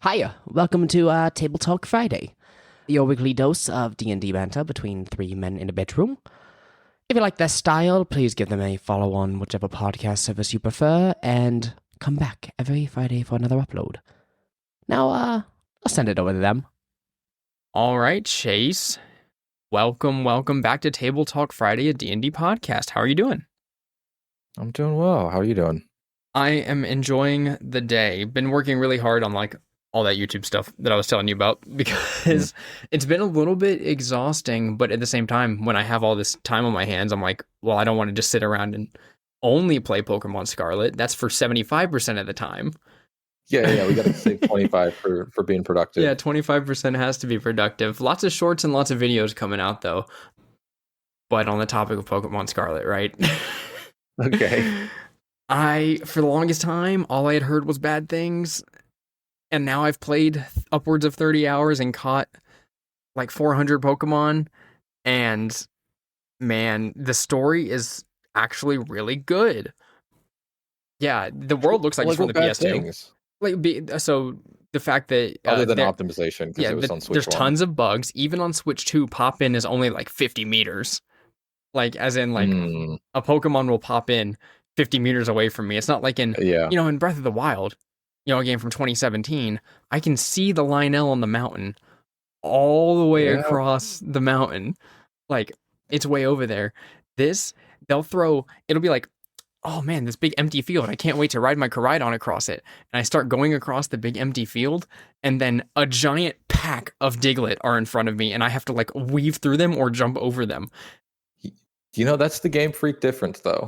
Hiya, welcome to Table Talk Friday, your weekly dose of D&D banter between three men in a bedroom. If you like their style, please give them a follow on whichever podcast service you prefer, and come back every Friday for another upload. Now, I'll send it over to them. All right, Chase. Welcome back to Table Talk Friday, a D&D podcast. How are you doing? I'm doing well. How are you doing? I am enjoying the day. Been working really hard on all that YouTube stuff that I was telling you about because it's been a little bit exhausting, but at the same time, when I have all this time on my hands, I'm like, well, I don't want to just sit around and only play Pokemon Scarlet. That's for 75% of the time. Yeah, we got to save 25 for being productive. Yeah, 25% has to be productive. Lots of shorts and lots of videos coming out, though. But on the topic of Pokemon Scarlet, right? Okay. For the longest time, all I had heard was bad things. And now I've played upwards of 30 hours and caught like 400 Pokemon. And man, the story is actually really good. Yeah, the world looks like it's from the PS2. Things? So the fact that other than optimization, because it was on Switch there's 1. Tons of bugs. Even on Switch 2, pop in is only like 50 meters. Like as in a Pokemon will pop in 50 meters away from me. It's not like in in Breath of the Wild, a game from 2017. I can see the Lionel on the mountain all the way across the mountain. Like it's way over there. It'll be like, oh man, this big empty field. I can't wait to ride my Koraidon across it. And I start going across the big empty field, and then a giant pack of Diglett are in front of me, and I have to like weave through them or jump over them. That's the Game Freak difference, though.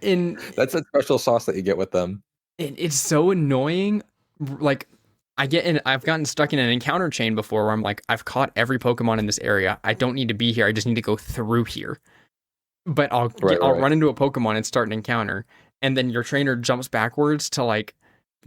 That's a special sauce that you get with them. It's so annoying. Like I've gotten stuck in an encounter chain before where I'm like, I've caught every Pokemon in this area. I don't need to be here. I just need to go through here. But I'll run into a Pokemon and start an encounter, and then your trainer jumps backwards to like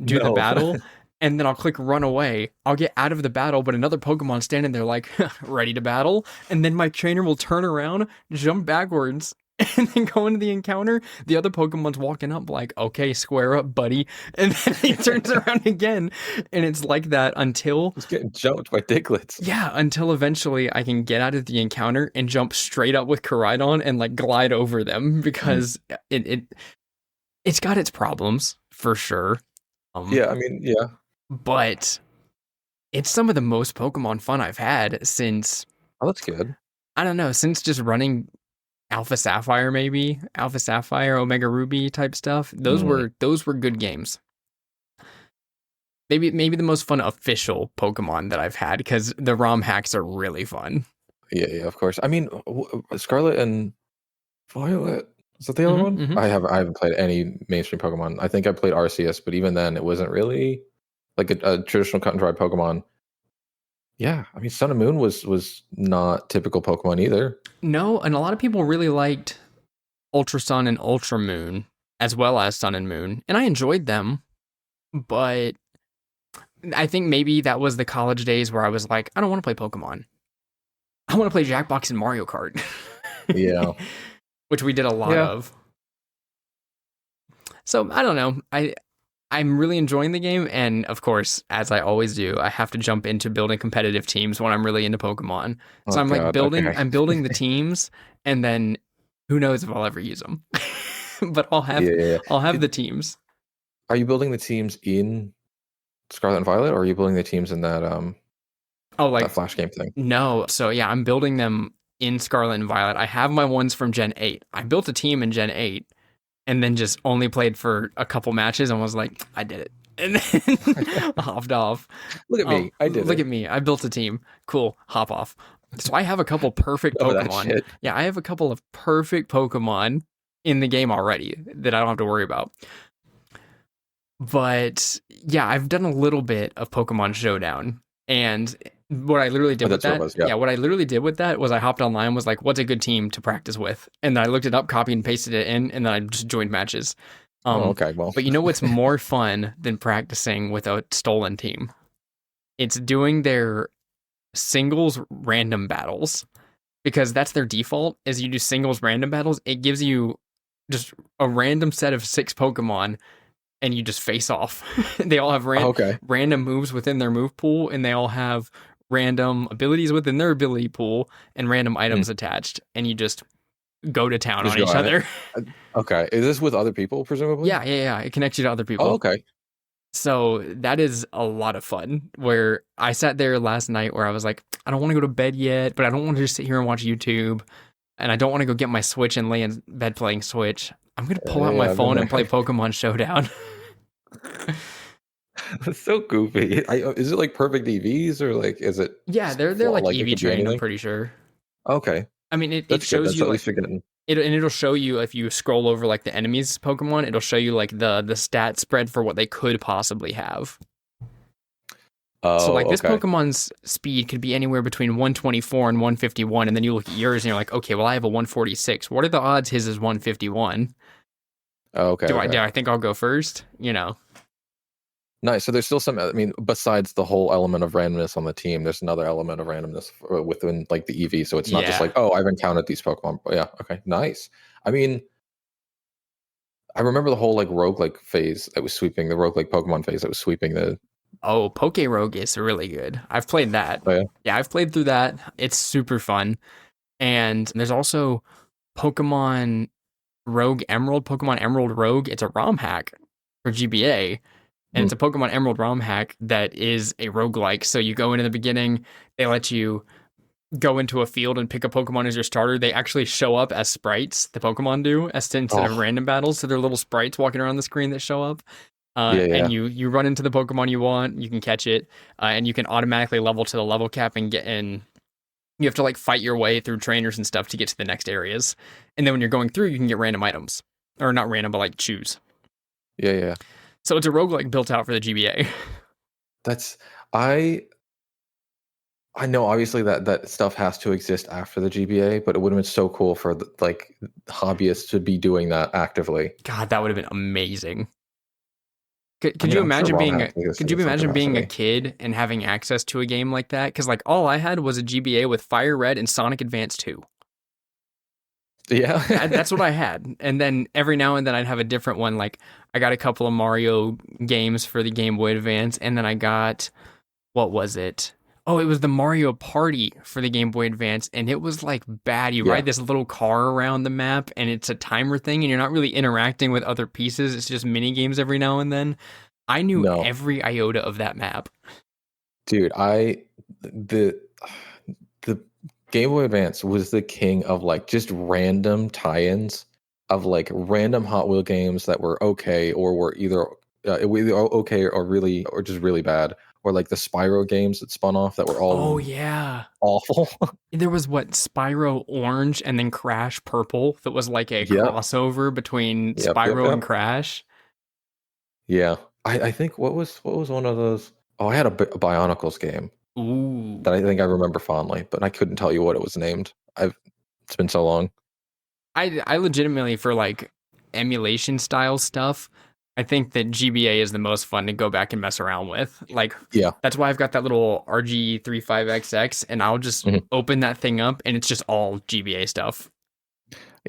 do the battle, and then I'll click run away. I'll get out of the battle, but another Pokemon standing there like ready to battle, and then my trainer will turn around, jump backwards, and then go into the encounter. The other Pokemon's walking up like, okay, square up, buddy. And then he turns around again. And it's like that until... He's getting jumped by Diglets. Yeah, until eventually I can get out of the encounter and jump straight up with Koraidon and like glide over them, because it's got its problems, for sure. But it's some of the most Pokemon fun I've had since... Oh, that's good. I don't know, since just running... Alpha Sapphire, maybe Alpha Sapphire, Omega Ruby type stuff. Those were good games. Maybe the most fun official Pokemon that I've had, because the ROM hacks are really fun. Yeah, of course. I mean, Scarlet and Violet, is that the other one? Mm-hmm. I haven't played any mainstream Pokemon. I think I played Arceus, but even then, it wasn't really like a traditional cut and dry Pokemon. Yeah, I mean, Sun and Moon was not typical Pokemon either. No, and a lot of people really liked Ultra Sun and Ultra Moon, as well as Sun and Moon, and I enjoyed them, but I think maybe that was the college days where I was like, I don't want to play Pokemon. I want to play Jackbox and Mario Kart. Yeah. Which we did a lot of. So, I don't know. I'm really enjoying the game, and of course, as I always do, I have to jump into building competitive teams when I'm really into Pokemon. So I'm I'm building the teams, and then who knows if I'll ever use them. But I'll have the teams. Are you building the teams in Scarlet and Violet, or are you building the teams in that that Flash game thing? No. So yeah, I'm building them in Scarlet and Violet. I have my ones from Gen 8. I built a team in Gen 8. And then just only played for a couple matches and was like, I did it. And then hopped off. Look at me. I did it. Look at me. I built a team. Cool. Hop off. So I have a couple perfect Pokemon. Yeah, I have a couple of perfect Pokemon in the game already that I don't have to worry about. But yeah, I've done a little bit of Pokemon Showdown. And what I literally did with that, what I literally did with that was I hopped online, was like, what's a good team to practice with? And then I looked it up, copied and pasted it in, and then I just joined matches. But you know what's more fun than practicing with a stolen team? It's doing their singles random battles, because that's their default, is you do singles random battles. It gives you just a random set of 6 Pokemon and you just face off. They all have Okay. random moves within their move pool, and they all have random abilities within their ability pool and random items attached, and you just go to town Just on go each at it. other. Okay. Is this with other people, presumably? Yeah. It connects you to other people. Oh, okay. So that is a lot of fun. Where I sat there last night where I was like, I don't want to go to bed yet, but I don't want to just sit here and watch YouTube. And I don't want to go get my Switch and lay in bed playing Switch. I'm going to pull out my I've been phone and there. play Pokemon Showdown. That's so goofy. Is it like perfect EVs or like is it? Yeah, they're like it EV could be trained, I'm anything? pretty sure. Okay, I mean, it that's good. shows That's you at like least you're getting. it'll show you if you scroll over like the enemies Pokemon, it'll show you like the stat spread for what they could possibly have. Oh, So like this okay. Pokemon's speed could be anywhere between 124 and 151, and then you look at yours and you're like, okay, well I have a 146. What are the odds his is 151? Oh, okay. Do okay. I think I'll go first? You know. Nice. So there's still some. I mean, besides the whole element of randomness on the team, there's another element of randomness within like the EV. So it's not just Yeah. like, oh, I've encountered these Pokemon. But yeah. Okay. Nice. I mean, I remember the whole like roguelike phase that was sweeping the roguelike Pokemon phase that was sweeping the. Oh, Poke Rogue is really good. I've played that. Oh, yeah. Yeah, I've played through that. It's super fun. And there's also Pokemon Rogue Emerald, Pokemon Emerald Rogue. It's a ROM hack for GBA. And it's a Pokemon Emerald ROM hack that is a roguelike. So you go in the beginning, they let you go into a field and pick a Pokemon as your starter. They actually show up as sprites, the Pokemon do, instead of random battles. So they're little sprites walking around the screen that show up. And you run into the Pokemon you want, you can catch it, and you can automatically level to the level cap and get in. You have to like fight your way through trainers and stuff to get to the next areas. And then when you're going through, you can get random items. Or not random, but like choose. Yeah. So it's a roguelike built out for the GBA. That's I know obviously that stuff has to exist after the GBA, but it would have been so cool for like hobbyists to be doing that actively. God, that would have been amazing. Could you imagine being a kid and having access to a game like that? Because like all I had was a GBA with Fire Red and Sonic Advance 2. Yeah. That's what I had. And then every now and then I'd have a different one. Like I got a couple of Mario games for the Game Boy Advance, and then I got, what was it? Oh, it was the Mario Party for the Game Boy Advance, and it was like bad. You ride this little car around the map, and it's a timer thing, and you're not really interacting with other pieces. It's just mini games every now and then. I knew every iota of that map. Dude, the Game Boy Advance was the king of like just random tie-ins of like random Hot Wheel games that were okay or were either okay or just really bad. Or like the Spyro games that spun off that were all awful. There was Spyro Orange and then Crash Purple that was like a crossover between Spyro and Crash. Yeah. I think what was one of those? Oh, I had a Bionicles game. Ooh. That I think I remember fondly, but I couldn't tell you what it was named. It's been so long. I legitimately, for like emulation style stuff, I think that GBA is the most fun to go back and mess around with. Like, that's why I've got that little RG35XX, and I'll just open that thing up, and it's just all GBA stuff.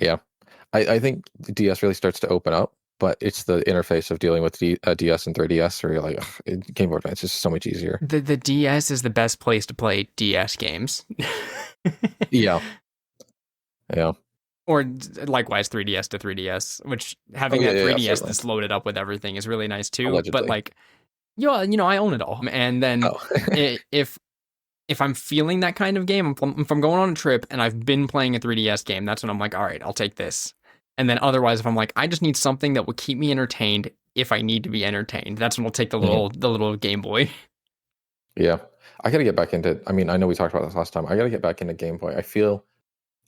Yeah. I think the DS really starts to open up, but it's the interface of dealing with DS and 3DS where you're like, Game Boy Advance is so much easier. The DS is the best place to play DS games. Yeah. Or likewise 3DS to 3DS, which having that 3DS that's loaded up with everything is really nice too. Allegedly. But like, I own it all. And then if I'm feeling that kind of game, if I'm going on a trip and I've been playing a 3DS game, that's when I'm like, all right, I'll take this. And then otherwise, if I'm like, I just need something that will keep me entertained if I need to be entertained, that's when I'll take the little Game Boy. Yeah. I got to get back into, I mean, I know we talked about this last time. I got to get back into Game Boy. I feel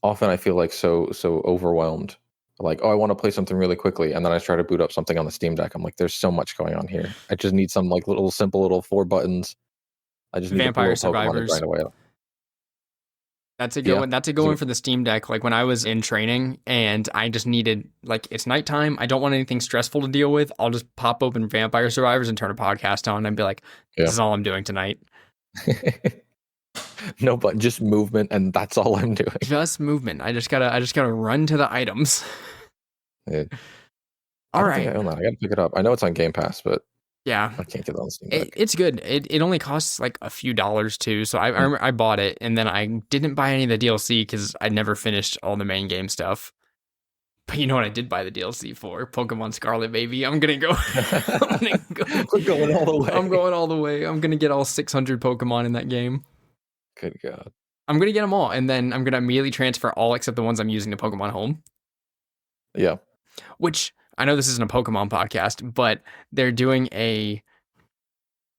like so overwhelmed. Like, oh, I want to play something really quickly. And then I try to boot up something on the Steam Deck. I'm like, there's so much going on here. I just need some like simple 4 buttons. I just need Vampire Survivors. Right away. That's a good one. That's a good one for the Steam Deck. Like when I was in training and I just needed, like, it's nighttime. I don't want anything stressful to deal with. I'll just pop open Vampire Survivors and turn a podcast on and be like, this is all I'm doing tonight. No, but just movement, and that's all I'm doing. Just movement. I just gotta run to the items. I All don't think right. I own that. I gotta pick it up. I know it's on Game Pass, but Yeah. I can't get it on Steam Deck. It's good. It only costs like a few dollars too. So I remember I bought it and then I didn't buy any of the DLC because I never finished all the main game stuff. But you know what I did buy the DLC for? Pokemon Scarlet, baby. I'm gonna go. We're going all the way. I'm going all the way. I'm gonna get all 600 Pokemon in that game. Good God. I'm gonna get them all, and then I'm gonna immediately transfer all except the ones I'm using to Pokemon Home. Yeah. Which I know this isn't a Pokemon podcast, but they're doing a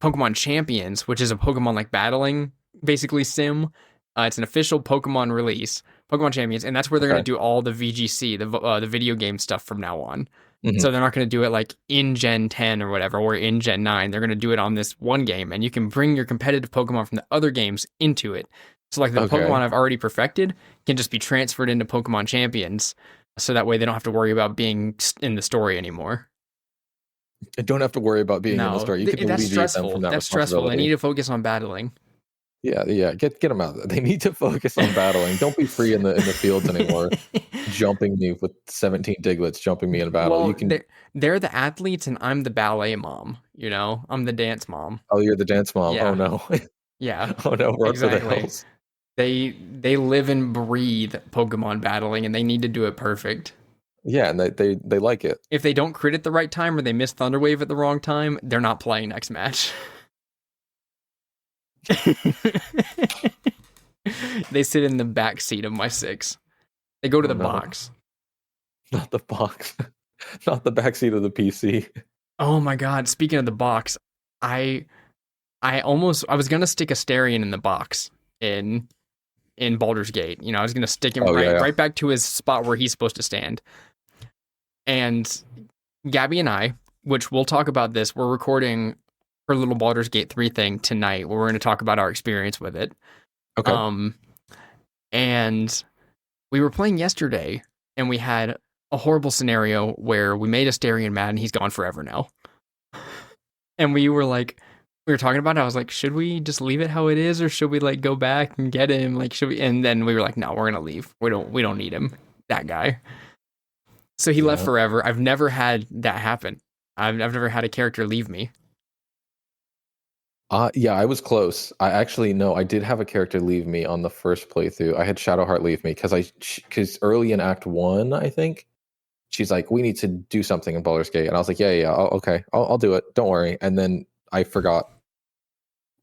Pokemon Champions, which is a Pokemon like battling basically sim. It's an official Pokemon release, Pokemon Champions, and that's where they're going to do all the VGC, the video game stuff from now on. Mhm. So they're not going to do it like in Gen 10 or whatever, or in Gen 9. They're going to do it on this one game, and you can bring your competitive Pokemon from the other games into it. So like the Okay. Pokemon I've already perfected can just be transferred into Pokemon Champions, so that way they don't have to worry about being in the story anymore. I don't have to worry about being in the story. You can that's alleviate them stressful. from that That's stressful. They responsibility. need to focus on battling. Yeah. Get them out. They need to focus on battling. Don't be free in the fields anymore. Jumping me with 17 Diglets, jumping me in battle. Well, You can. they're the athletes, and I'm the ballet mom. You know, I'm the dance mom. Oh, you're the dance mom. Yeah. Oh no. Yeah, Oh no. We're up to the exactly. hills. They live and breathe Pokemon battling, and they need to do it perfect. Yeah, and they like it. If they don't crit at the right time or they miss Thunder Wave at the wrong time, they're not playing next match. They sit in the back seat of my 6. They go to the no. box. Not the box. Not the backseat of the PC. Oh my god, speaking of the box, I was gonna stick Asterion in the box in Baldur's Gate. You know, I was gonna stick him right back to his spot where he's supposed to stand. And Gabby and I, which we'll talk about this, we're recording her little Baldur's Gate 3 thing tonight where we're gonna talk about our experience with it. Okay. And we were playing yesterday and we had a horrible scenario where we made Asterion mad and he's gone forever now. And we were talking about it. I was like, should we just leave it how it is, or should we like go back and get him? Like, should we? And then we were like, no, we're gonna leave. We don't need him. That guy. So he left forever. I've never had that happen. I've never had a character leave me. Yeah, I was close. I did have a character leave me on the first playthrough. I had Shadowheart leave me because early in Act 1, I think, she's like, we need to do something in Baldur's Gate. And I was like, yeah, okay, I'll do it. Don't worry. And then I forgot.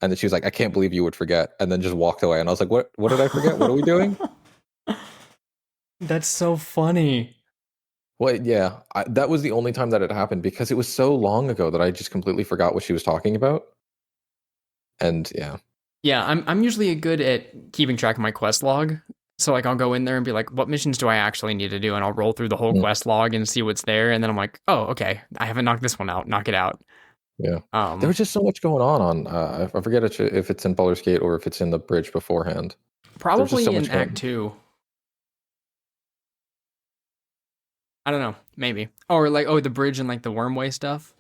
And then she was like, I can't believe you would forget. And then just walked away. And I was like, what did I forget? What are we doing? That's so funny. Well, yeah, that was the only time that it happened because it was so long ago that I just completely forgot what she was talking about. And yeah, I'm usually good at keeping track of my quest log. So like I'll go in there and be like, what missions do I actually need to do? And I'll roll through the whole quest log and see what's there. And then I'm like, oh, okay, I haven't knocked this one out. Knock it out. Yeah. There was just so much going on. I forget if it's in Baldur's Gate or if it's in the bridge beforehand. Probably in Act 2. I don't know. Maybe. Or like, the bridge and like the Wormway stuff.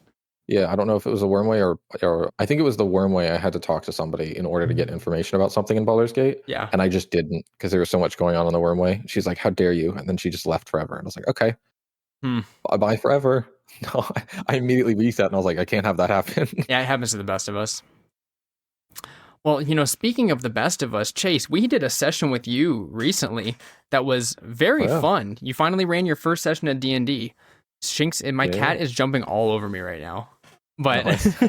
Yeah, I don't know if it was the Wormway or I think it was the Wormway. I had to talk to somebody in order to get information about something in Baldur's Gate. Yeah. And I just didn't because there was so much going on the Wormway. She's like, how dare you? And then she just left forever. And I was like, okay. Bye forever. No, I immediately reset and I was like, I can't have that happen. Yeah, it happens to the best of us. Well, speaking of the best of us, Chase, we did a session with you recently that was very fun. You finally ran your first session at D&D. Shinx and my cat is jumping all over me right now. But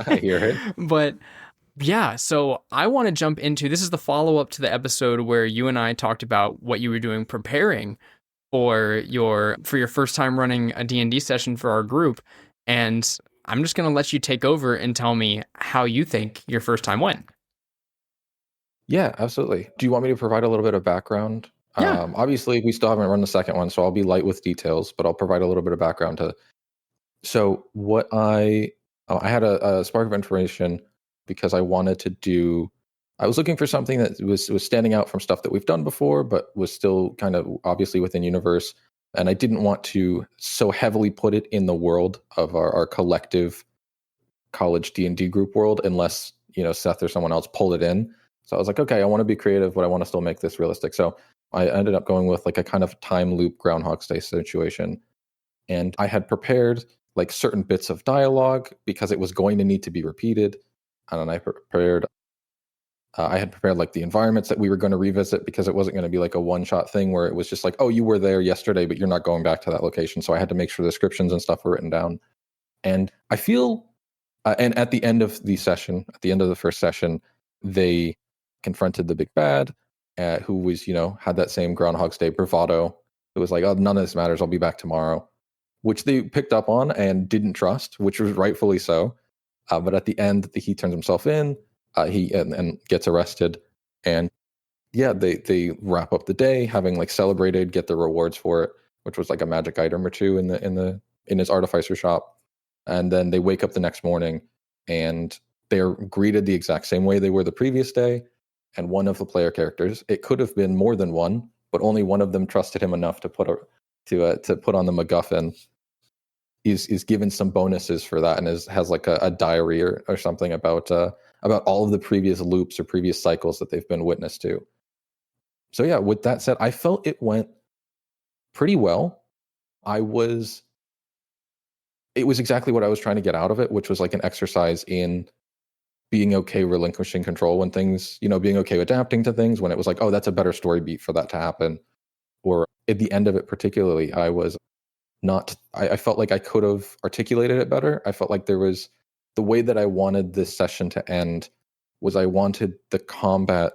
I hear it. But yeah, so I want to jump into, this is the follow-up to the episode where you and I talked about what you were doing preparing for your first time running a D&D session for our group. And I'm just going to let you take over and tell me how you think your first time went. Yeah, absolutely. Do you want me to provide a little bit of background? Yeah. Obviously, we still haven't run the second one, so I'll be light with details, but I'll provide a little bit of background to. So what I had a spark of information because I wanted to do. I was looking for something that was standing out from stuff that we've done before, but was still kind of obviously within universe. And I didn't want to so heavily put it in the world of our collective college D&D group world, unless Seth or someone else pulled it in. So I was like, okay, I want to be creative, but I want to still make this realistic. So I ended up going with like a kind of time loop Groundhog Day situation. And I had prepared like certain bits of dialogue because it was going to need to be repeated. And then I had prepared like the environments that we were going to revisit because it wasn't going to be like a one-shot thing where it was just like, oh, you were there yesterday, but you're not going back to that location. So I had to make sure the descriptions and stuff were written down. And I feel, and at the end of the session, at the end of the first session, they confronted the big bad, who was, had that same Groundhog's Day bravado. It was like, oh, none of this matters. I'll be back tomorrow, which they picked up on and didn't trust, which was rightfully so. But at the end, he turns himself in. He gets arrested, and yeah, they wrap up the day having like celebrated, get the rewards for it, which was like a magic item or two in his artificer shop, and then they wake up the next morning and they're greeted the exact same way they were the previous day. And one of the player characters, it could have been more than one, but only one of them trusted him enough to put on the MacGuffin. Is given some bonuses for that and has like a diary or something about all of the previous loops or previous cycles that they've been witness to. So yeah, with that said, I felt it went pretty well. It was exactly what I was trying to get out of it, which was like an exercise in being okay relinquishing control when things, being okay adapting to things when it was like, oh, that's a better story beat for that to happen. Or at the end of it particularly, I felt like I could have articulated it better. I felt like there was the way that I wanted this session to end was I wanted the combat.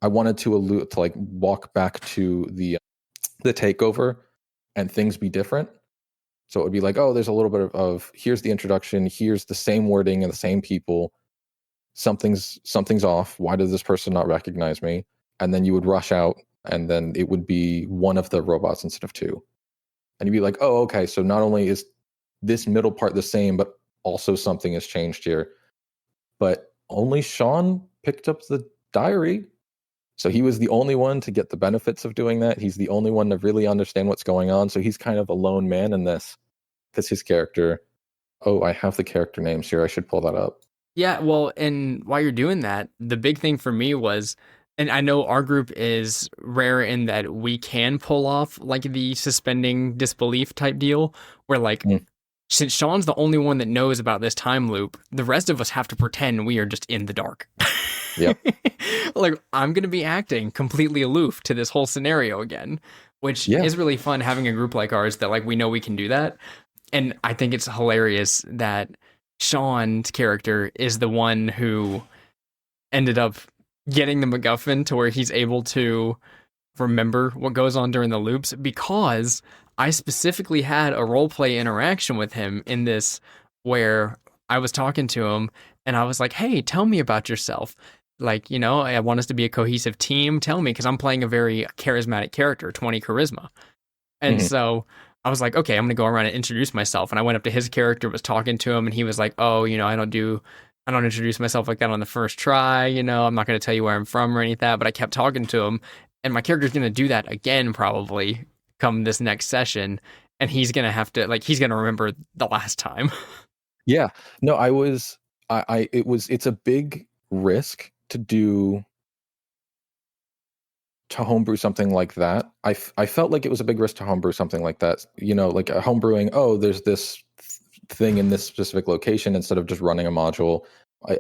I wanted to like walk back to the takeover and things be different. So it would be like, oh, there's a little bit of here's the introduction, here's the same wording and the same people. Something's off. Why does this person not recognize me? And then you would rush out, and then it would be one of the robots instead of two. And you'd be like, oh, okay, so not only is this middle part the same, but also something has changed here. But only Sean picked up the diary. So he was the only one to get the benefits of doing that. He's the only one to really understand what's going on. So he's kind of a lone man in this because his character, oh, I have the character names here. I should pull that up. Yeah, well, and while you're doing that, the big thing for me was, and I know our group is rare in that we can pull off like the suspending disbelief type deal, where like, since Sean's the only one that knows about this time loop, the rest of us have to pretend we are just in the dark. Yep. Like, I'm going to be acting completely aloof to this whole scenario again, which is really fun having a group like ours that like we know we can do that. And I think it's hilarious that Sean's character is the one who ended up getting the MacGuffin to where he's able to remember what goes on during the loops, because I specifically had a roleplay interaction with him in this where I was talking to him and I was like, hey, tell me about yourself. Like, I want us to be a cohesive team. Tell me, because I'm playing a very charismatic character, 20 charisma. And so I was like, okay, I'm going to go around and introduce myself. And I went up to his character, was talking to him, and he was like, oh, I don't introduce myself like that on the first try. I'm not going to tell you where I'm from or any of that. But I kept talking to him, and my character's going to do that again, probably come this next session. And he's going to have to, like, he's going to remember the last time. Yeah, no, it's a big risk to homebrew something like that. I felt like it was a big risk to homebrew something like that. Like a homebrewing, oh, there's this thing in this specific location instead of just running a module.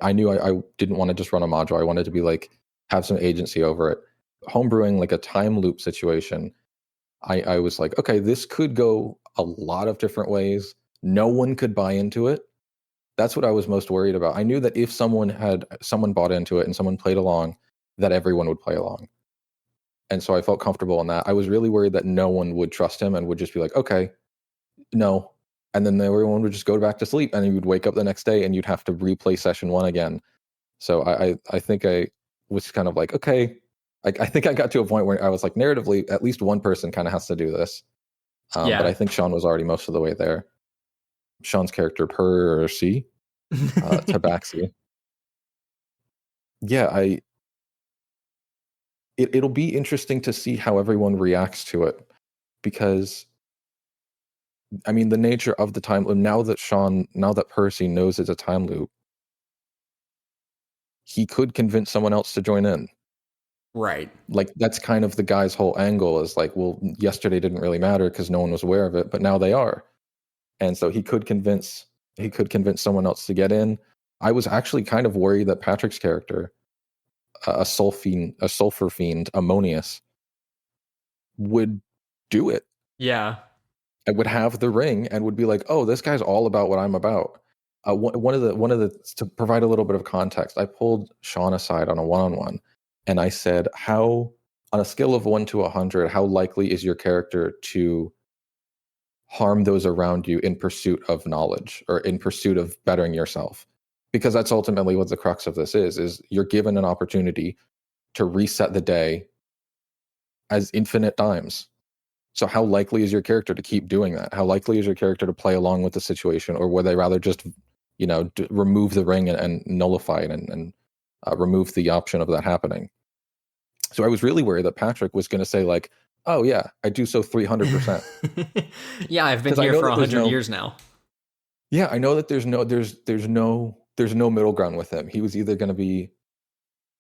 I knew I didn't want to just run a module. I wanted to be like, have some agency over it. Homebrewing like a time loop situation, I was like, okay, this could go a lot of different ways. No one could buy into it. That's what I was most worried about. I knew that if someone bought into it and someone played along, that everyone would play along. And so I felt comfortable in that. I was really worried that no one would trust him and would just be like, okay, no. And then everyone would just go back to sleep and you'd wake up the next day and you'd have to replay session one again. So I think I was kind of like, okay, I think I got to a point where I was like, narratively, at least one person kind of has to do this. But I think Sean was already most of the way there. Sean's character, Percy, Tabaxi. Yeah, it'll be interesting to see how everyone reacts to it, because I mean the nature of the time loop, now that Percy knows it's a time loop, he could convince someone else to join in. Right. Like that's kind of the guy's whole angle is like, well, yesterday didn't really matter because no one was aware of it, but now they are. and so he could convince someone else to get in. I was actually kind of worried that Patrick's character, a sulfur fiend, Ammonius, would do it. Yeah. And would have the ring and would be like, "Oh, this guy's all about what I'm about." One of the to provide a little bit of context, I pulled Sean aside on a one-on-one, and I said, "How on a scale of 1 to 100, how likely is your character to harm those around you in pursuit of knowledge or in pursuit of bettering yourself?" Because that's ultimately what the crux of this is you're given an opportunity to reset the day as infinite times. So how likely is your character to keep doing that? How likely is your character to play along with the situation, or would they rather just, remove the ring and nullify it and remove the option of that happening? So I was really worried that Patrick was going to say like, "Oh yeah, I do so 300%." Yeah, I've been 'Cause I here know for that there's 100 no- years now. Yeah, I know that there's no middle ground with him. He was either going to be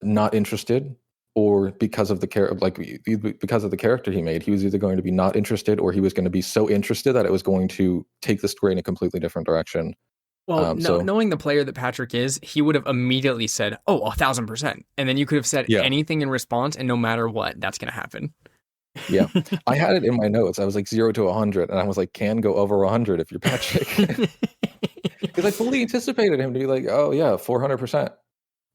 not interested, or because of the because of the character he made, he was either going to be not interested, or he was going to be so interested that it was going to take the story in a completely different direction. Well, So knowing the player that Patrick is, he would have immediately said, "Oh, 1,000%," and then you could have said yeah, anything in response, and no matter what, that's going to happen. yeah, I had it in my notes. I was like 0 to 100, and I was like, "Can go over 100 if you're Patrick," because I fully anticipated him to be like, "Oh yeah, 400%."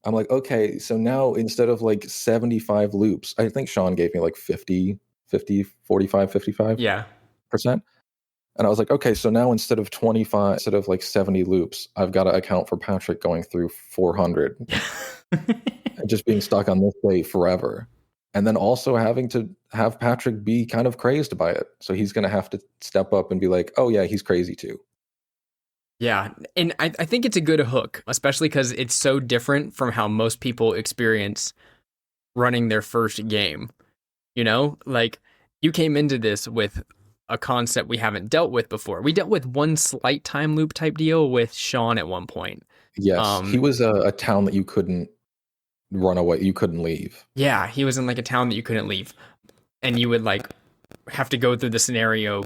I'm like, okay, so now instead of like 75 loops, I think Sean gave me like 50, 45, 55%. Yeah. And I was like, okay, so now instead of 25, instead of like 70 loops, I've got to account for Patrick going through 400 and just being stuck on this way forever. And then also having to have Patrick be kind of crazed by it. So he's going to have to step up and be like, oh yeah, he's crazy too. Yeah, and I think it's a good hook, especially because it's so different from how most people experience running their first game. You know, like you came into this with a concept we haven't dealt with before. We dealt with one slight time loop type deal with Sean at one point. Yes, he was a town that you couldn't run away, you couldn't leave. Yeah, he was in like a town that you couldn't leave, and you would like have to go through the scenario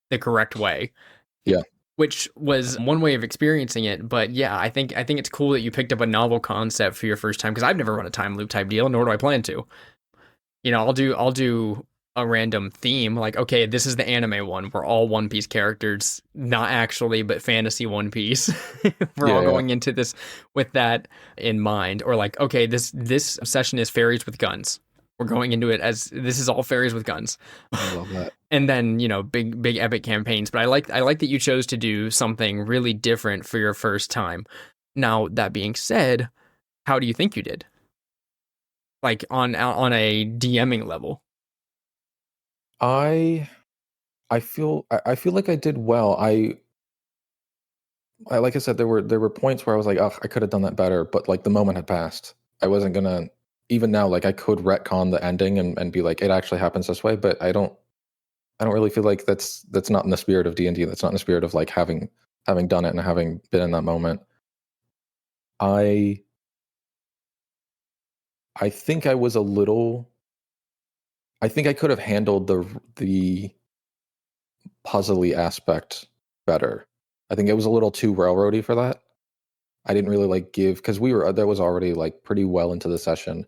the correct way. Yeah. Which was one way of experiencing it, but yeah, I think it's cool that you picked up a novel concept for your first time, because I've never run a time loop type deal, nor do I plan to. You know, I'll do a random theme, like, okay, this is the anime one. We're all One Piece characters, not actually, but fantasy One Piece. We're all going into this with that in mind. Or like, okay, this session is fairies with guns. We're going into it as this is all fairies with guns. I love that. And then, you know, big epic campaigns. But I like that you chose to do something really different for your first time. Now, that being said, how do you think you did? Like on a DMing level? I feel like I did well. I like I said, there were points where I was like, oh, I could have done that better, but like the moment had passed. I wasn't gonna, even now, like I could retcon the ending and be like, it actually happens this way, but I don't really feel like that's not in the spirit of D&D. That's not in the spirit of like having done it and having been in that moment. I think I was a little, I think I could have handled the puzzly aspect better. I think it was a little too railroady for that. I didn't really like give, because there was already like pretty well into the session.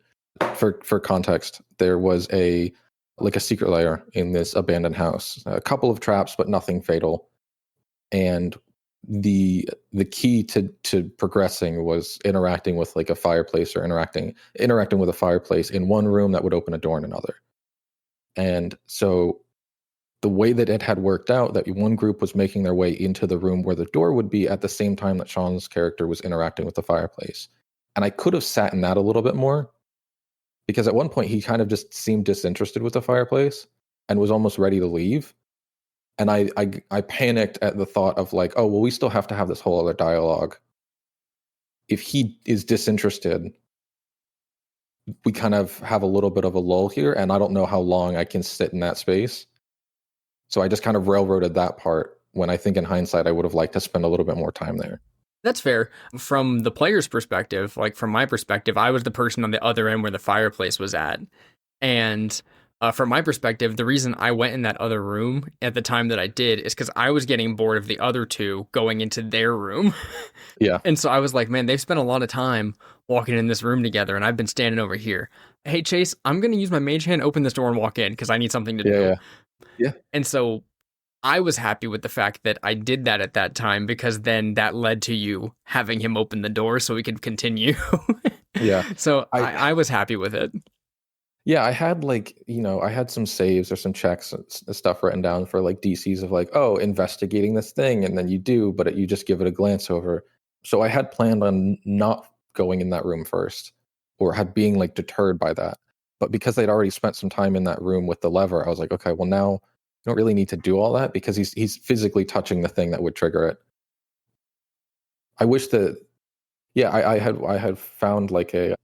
For context, there was a secret lair in this abandoned house, a couple of traps, but nothing fatal. And the key to progressing was interacting with like a fireplace, or interacting with a fireplace in one room that would open a door in another. And so the way that it had worked out, that one group was making their way into the room where the door would be at the same time that Sean's character was interacting with the fireplace. And I could have sat in that a little bit more, because at one point he kind of just seemed disinterested with the fireplace and was almost ready to leave. And I panicked at the thought of like, oh, well, we still have to have this whole other dialogue. If he is disinterested, we kind of have a little bit of a lull here, and I don't know how long I can sit in that space. So I just kind of railroaded that part, when I think in hindsight, I would have liked to spend a little bit more time there. That's fair. From the player's perspective, like from my perspective, I was the person on the other end where the fireplace was at. And From my perspective, the reason I went in that other room at the time that I did is because I was getting bored of the other two going into their room. Yeah. And so I was like, man, they've spent a lot of time walking in this room together, and I've been standing over here. Hey, Chase, I'm going to use my mage hand, open this door, and walk in because I need something to Yeah. do. Yeah. Yeah. And so I was happy with the fact that I did that at that time because then that led to you having him open the door so we could continue. Yeah. So I I was happy with it. Yeah, I had I had some saves or some checks and stuff written down for like DCs of like, oh, investigating this thing, and then you do, but you just give it a glance over. So I had planned on not going in that room first, or had being like deterred by that. But because they'd already spent some time in that room with the lever, I was like, okay, well now you don't really need to do all that because he's physically touching the thing that would trigger it. I wish that, yeah, I had found like a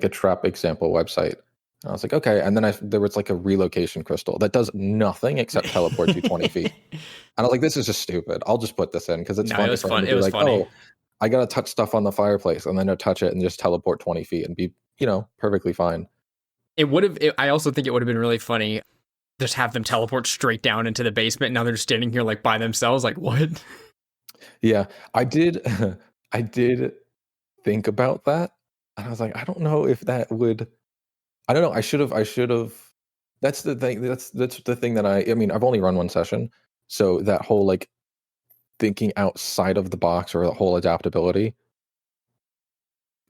trap example website. I was like, okay, and then there was like a relocation crystal that does nothing except teleport you 20 feet. And I was like, this is just stupid. I'll just put this in because it's No, funny it was for fun. him to It be was like, funny. oh, I gotta touch stuff on the fireplace, and then I'll touch it and just teleport 20 feet and be, perfectly fine. It would have. I also think it would have been really funny. Just have them teleport straight down into the basement. Now they're just standing here like by themselves. Like what? Yeah, I did. I did think about that, and I was like, I don't know if that would. I don't know. I should have. That's the thing. That's the thing that I mean, I've only run one session, so that whole like thinking outside of the box or the whole adaptability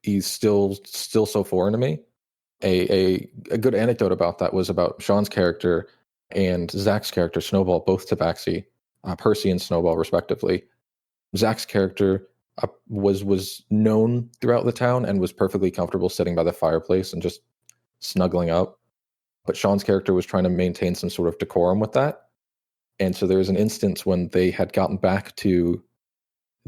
is still so foreign to me. A good anecdote about that was about Sean's character and Zach's character, Snowball, both Tabaxi, Percy and Snowball, respectively. Zach's character was known throughout the town and was perfectly comfortable sitting by the fireplace and just snuggling up. But Sean's character was trying to maintain some sort of decorum with that. And so there was an instance when they had gotten back to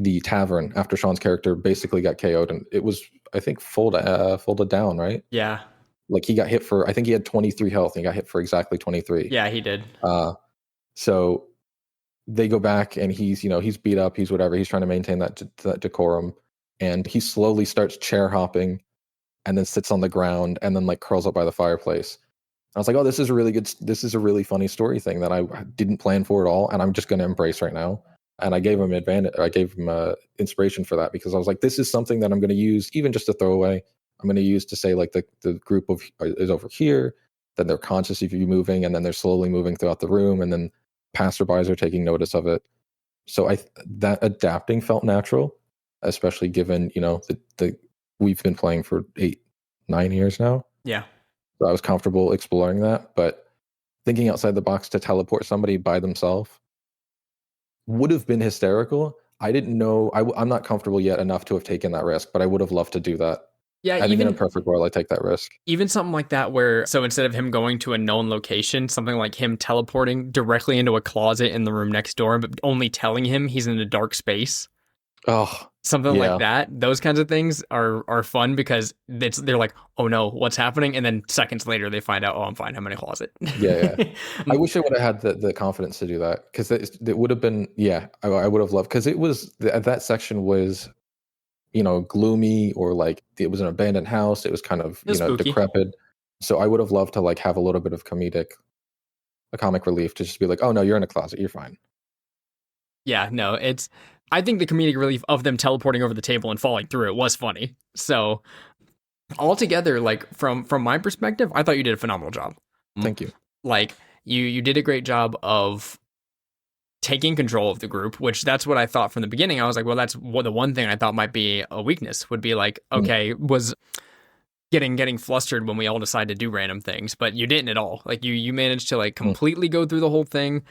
the tavern after Sean's character basically got KO'd, and it was, I think, folded down, right? Yeah. Like he got hit for, I think he had 23 health, and he got hit for exactly 23. Yeah, he did. So they go back, and he's beat up, he's whatever, he's trying to maintain that decorum, and he slowly starts chair hopping, and then sits on the ground, and then like curls up by the fireplace. I was like, oh, this is a really funny story thing that I didn't plan for at all, and I'm just going to embrace right now. And I gave him inspiration for that because I was like, this is something that I'm going to use, even just to throw away. I'm going to use to say like the group is over here, then they're conscious of you moving, and then they're slowly moving throughout the room, and then passerbys are taking notice of it. So that adapting felt natural, especially given the we've been playing for 8-9 years now. Yeah. So I was comfortable exploring that, but thinking outside the box to teleport somebody by themselves would have been hysterical. I didn't know. I'm not comfortable yet enough to have taken that risk, but I would have loved to do that. Yeah, I think in a perfect world, I take that risk. Even something like that where, so instead of him going to a known location, something like him teleporting directly into a closet in the room next door, but only telling him he's in a dark space. Oh, Something yeah. like that. Those kinds of things are fun because they're like, oh no, what's happening? And then seconds later they find out, oh, I'm fine, I'm in a closet. Yeah. I wish I would have had the confidence to do that because it would have been, I would have loved, because it was, that section was, gloomy, or like it was an abandoned house. It was kind of, spooky. decrepit. So I would have loved to like have a little bit of comic relief to just be like, oh no, you're in a closet, you're fine. Yeah, no, I think the comedic relief of them teleporting over the table and falling through it was funny. So altogether, like from my perspective, I thought you did a phenomenal job. Thank you. Like you did a great job of taking control of the group, which that's what I thought from the beginning. I was like, well, that's the one thing I thought might be a weakness would be like, okay, was getting flustered when we all decide to do random things, but you didn't at all. Like you managed to like completely go through the whole thing.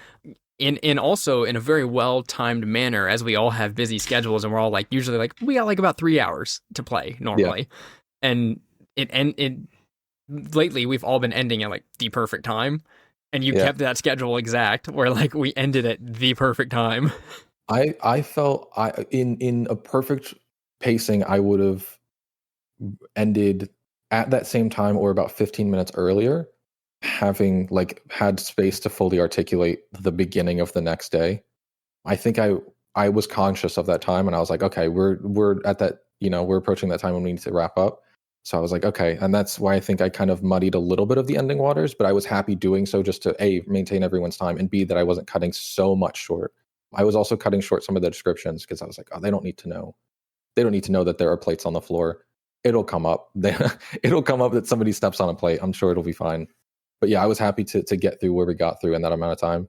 In also in a very well-timed manner, as we all have busy schedules and we're all like usually like we got like about 3 hours to play normally. Yeah. And it lately we've all been ending at like the perfect time, and you kept that schedule exact where like we ended at the perfect time. I felt in a perfect pacing, I would have ended at that same time or about 15 minutes earlier, having like had space to fully articulate the beginning of the next day. I think I was conscious of that time, and I was like, okay, we're at that, we're approaching that time when we need to wrap up. So I was like, okay, and that's why I think I kind of muddied a little bit of the ending waters, but I was happy doing so just to A, maintain everyone's time, and B, that I wasn't cutting so much short. I was also cutting short some of the descriptions because I was like, oh, they don't need to know. They don't need to know that there are plates on the floor. It'll come up. It'll come up that somebody steps on a plate. I'm sure it'll be fine. But yeah, I was happy to get through where we got through in that amount of time.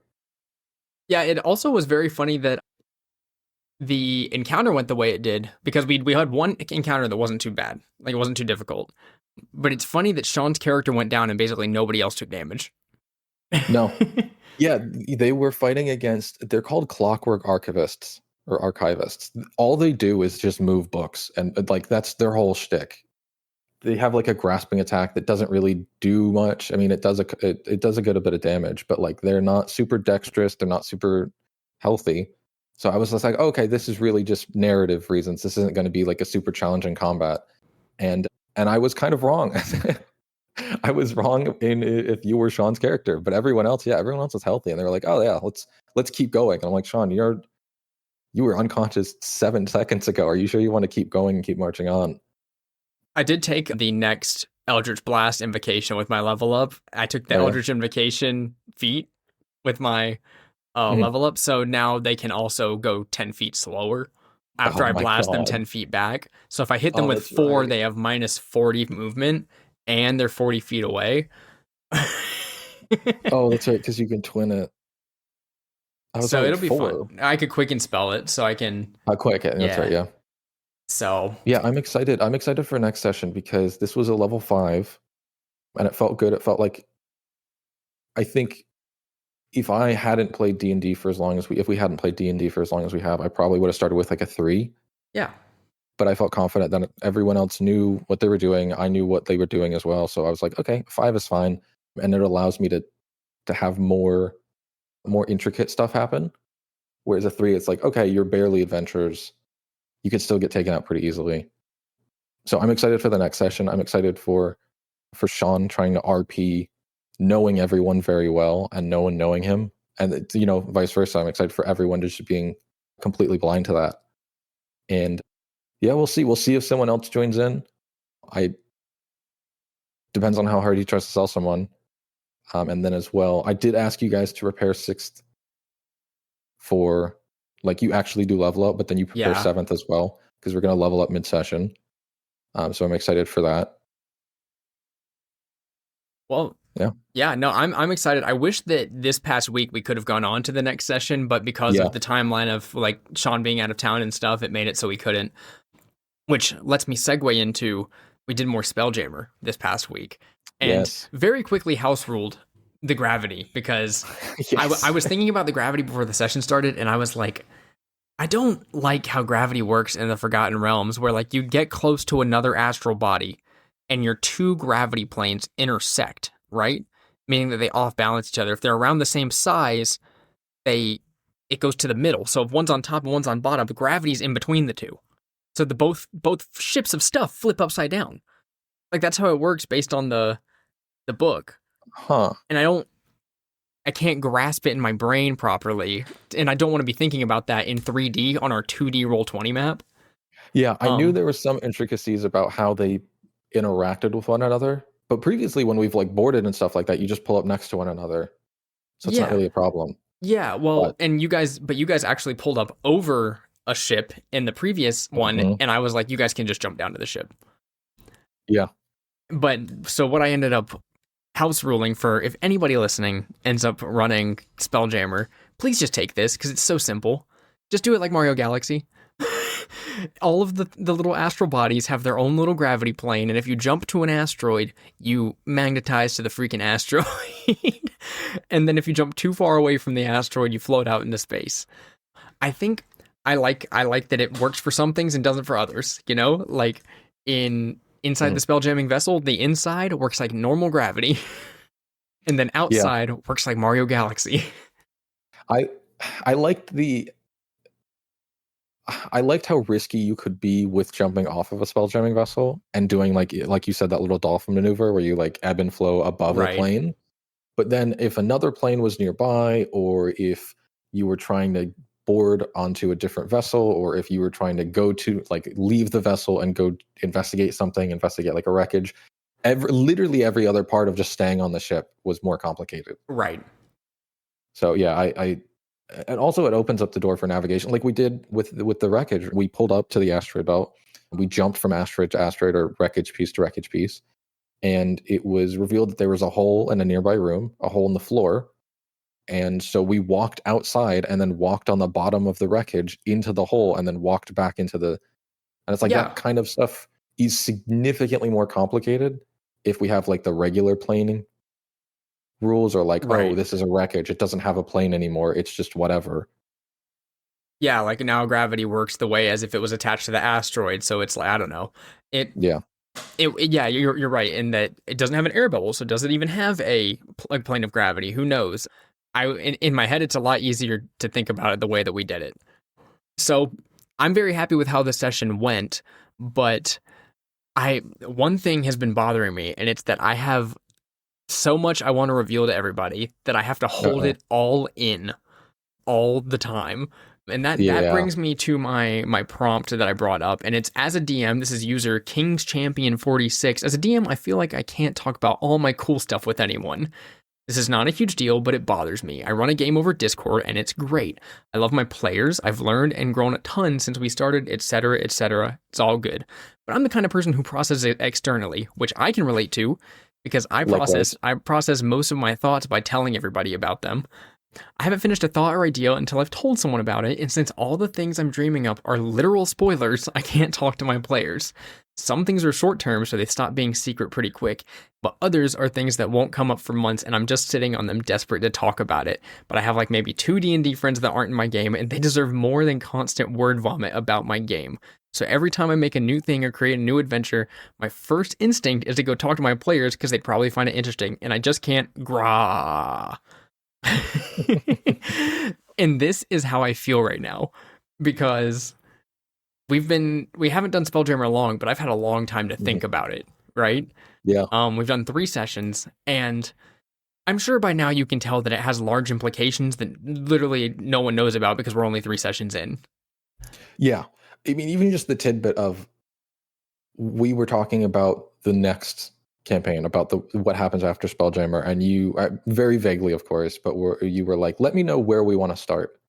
Yeah, it also was very funny that the encounter went the way it did because we had one encounter that wasn't too bad. Like, it wasn't too difficult. But it's funny that Sean's character went down and basically nobody else took damage. No. Yeah, they were fighting against, they're called clockwork archivists or archivists. All they do is just move books, and like that's their whole shtick. They have like a grasping attack that doesn't really do much. I mean, it does a good bit of damage, but like they're not super dexterous, they're not super healthy. So I was just like, okay, this is really just narrative reasons. This isn't going to be like a super challenging combat. And I was kind of wrong. I was wrong in if you were Sean's character, but everyone else was healthy, and they were like, "Oh yeah, let's keep going." And I'm like, Sean, you were unconscious 7 seconds ago. Are you sure you want to keep going and keep marching on? I did take the next Eldritch Blast invocation with my level up. I took the Eldritch Invocation feat with my level up, so now they can also go 10 feet slower after I blast them 10 feet back. So if I hit them with 4, they have minus 40 movement, and they're 40 feet away. Oh, that's right, because you can twin it. So it'll be fun. I could quick and spell it, so I can. Quick it. That's right. Yeah. So yeah, I'm excited. I'm excited for next session because this was a level 5, and it felt good. It felt like, I think, if I hadn't played D&D for as long as if we hadn't played D&D for as long as we have, I probably would have started with like a 3. Yeah. But I felt confident that everyone else knew what they were doing. I knew what they were doing as well. So I was like, okay, 5 is fine, and it allows me to have more intricate stuff happen. Whereas a 3, it's like, okay, you're barely adventurers. You could still get taken out pretty easily. So I'm excited for the next session. I'm excited for Sean trying to RP, knowing everyone very well and no one knowing him. And, vice versa. I'm excited for everyone just being completely blind to that. And yeah, we'll see. We'll see if someone else joins in. Depends on how hard he tries to sell someone. And then as well, I did ask you guys to prepare 6th for, like, you actually do level up, but then you prepare 7th as well, because we're going to level up mid-session. So I'm excited for that. Well, yeah, no, I'm excited. I wish that this past week we could have gone on to the next session, but because of the timeline of like Sean being out of town and stuff, it made it so we couldn't. Which lets me segue into, we did more Spelljammer this past week, and very quickly house ruled the gravity, because I was thinking about the gravity before the session started, and I was like, I don't like how gravity works in the Forgotten Realms, where like you get close to another astral body and your 2 gravity planes intersect, right? Meaning that they off balance each other. If they're around the same size, it goes to the middle. So if one's on top and one's on bottom, the gravity's in between the 2. So the both ships of stuff flip upside down. Like, that's how it works based on the book. Huh. And I can't grasp it in my brain properly, and I don't want to be thinking about that in 3D on our 2D Roll20 map. Yeah, I knew there were some intricacies about how they interacted with one another, but previously when we've like boarded and stuff like that, you just pull up next to one another, so it's not really a problem. Yeah, well, and you guys actually pulled up over a ship in the previous one, and I was like, you guys can just jump down to the ship. Yeah. But so what I ended up house ruling for, if anybody listening ends up running Spelljammer, please just take this, because it's so simple. Just do it like Mario Galaxy. All of the little astral bodies have their own little gravity plane, and if you jump to an asteroid, you magnetize to the freaking asteroid. And then if you jump too far away from the asteroid, you float out into space. I think I like that it works for some things and doesn't for others, like inside the spelljamming vessel, the inside works like normal gravity, and then outside works like Mario Galaxy. I liked how risky you could be with jumping off of a spelljamming vessel and doing like you said, that little dolphin maneuver where you like ebb and flow above a plane. But then if another plane was nearby, or if you were trying to board onto a different vessel, or if you were trying to go to like leave the vessel and go investigate like a wreckage, literally every other part of just staying on the ship was more complicated. Right. So yeah, I and also it opens up the door for navigation, like we did with the wreckage. We pulled up to the asteroid belt, we jumped from asteroid to asteroid, or wreckage piece to wreckage piece, and it was revealed that there was a hole in a nearby room, a hole in the floor. And so we walked outside and then walked on the bottom of the wreckage into the hole and then walked back into the, and it's like Yeah. that kind of stuff is significantly more complicated if we have like the regular planing rules, or like, Right. oh, this is a wreckage, it doesn't have a plane anymore, it's just whatever. Yeah, like now gravity works the way as if it was attached to the asteroid, so it's like, I don't know. Yeah. Yeah, you're right in that it doesn't have an air bubble, so does it even have a plane of gravity? Who knows? In my head, it's a lot easier to think about it the way that we did it. So I'm very happy with how the session went, but one thing has been bothering me, and it's that I have so much I want to reveal to everybody that I have to hold it all in all the time. And that brings me to my prompt that I brought up. And it's, as a DM, this is user King's Champion 46. As a DM, I feel like I can't talk about all my cool stuff with anyone. This is not a huge deal, but it bothers me. I run a game over Discord, and it's great. I love my players. I've learned and grown a ton since we started, etc., etc. It's all good. But I'm the kind of person who processes it externally, which I can relate to because I process most of my thoughts by telling everybody about them. I haven't finished a thought or idea until I've told someone about it, and since all the things I'm dreaming up are literal spoilers, I can't talk to my players. Some things are short term, so they stop being secret pretty quick, but others are things that won't come up for months, and I'm just sitting on them desperate to talk about it. But I have like maybe 2 D&D friends that aren't in my game, and they deserve more than constant word vomit about my game. So every time I make a new thing or create a new adventure, my first instinct is to go talk to my players because they'd probably find it interesting, and I just can't grah. And this is how I feel right now, because we haven't done Spelljammer long, but I've had a long time to think about it, right? Yeah. We've done 3 sessions, and I'm sure by now you can tell that it has large implications that literally no one knows about because we're only 3 sessions in. Yeah. I mean, even just the tidbit of, we were talking about the next campaign, about what happens after Spelljammer, and you, very vaguely of course, but you were like, let me know where we want to start.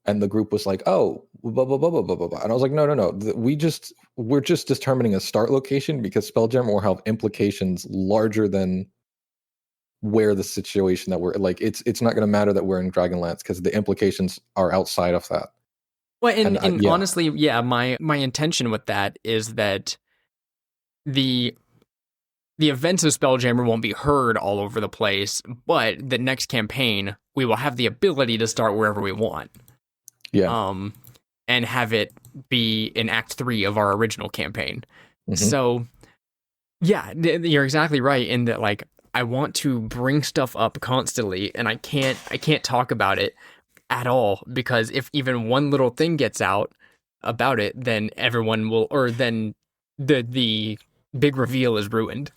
And the group was like, oh, blah, blah, blah, blah, blah, blah. And I was like, no. We're just determining a start location because Spelljammer will have implications larger than where the situation that we're like, it's not going to matter that we're in Dragonlance because the implications are outside of that. Well, and honestly, yeah, my intention with that is that the events of Spelljammer won't be heard all over the place, but the next campaign, we will have the ability to start wherever we want. Yeah. And have it be in Act 3 of our original campaign. Mm-hmm. So, yeah, you're exactly right in that, like, I want to bring stuff up constantly, and I can't talk about it at all, because if even one little thing gets out about it, then everyone will, or then the big reveal is ruined.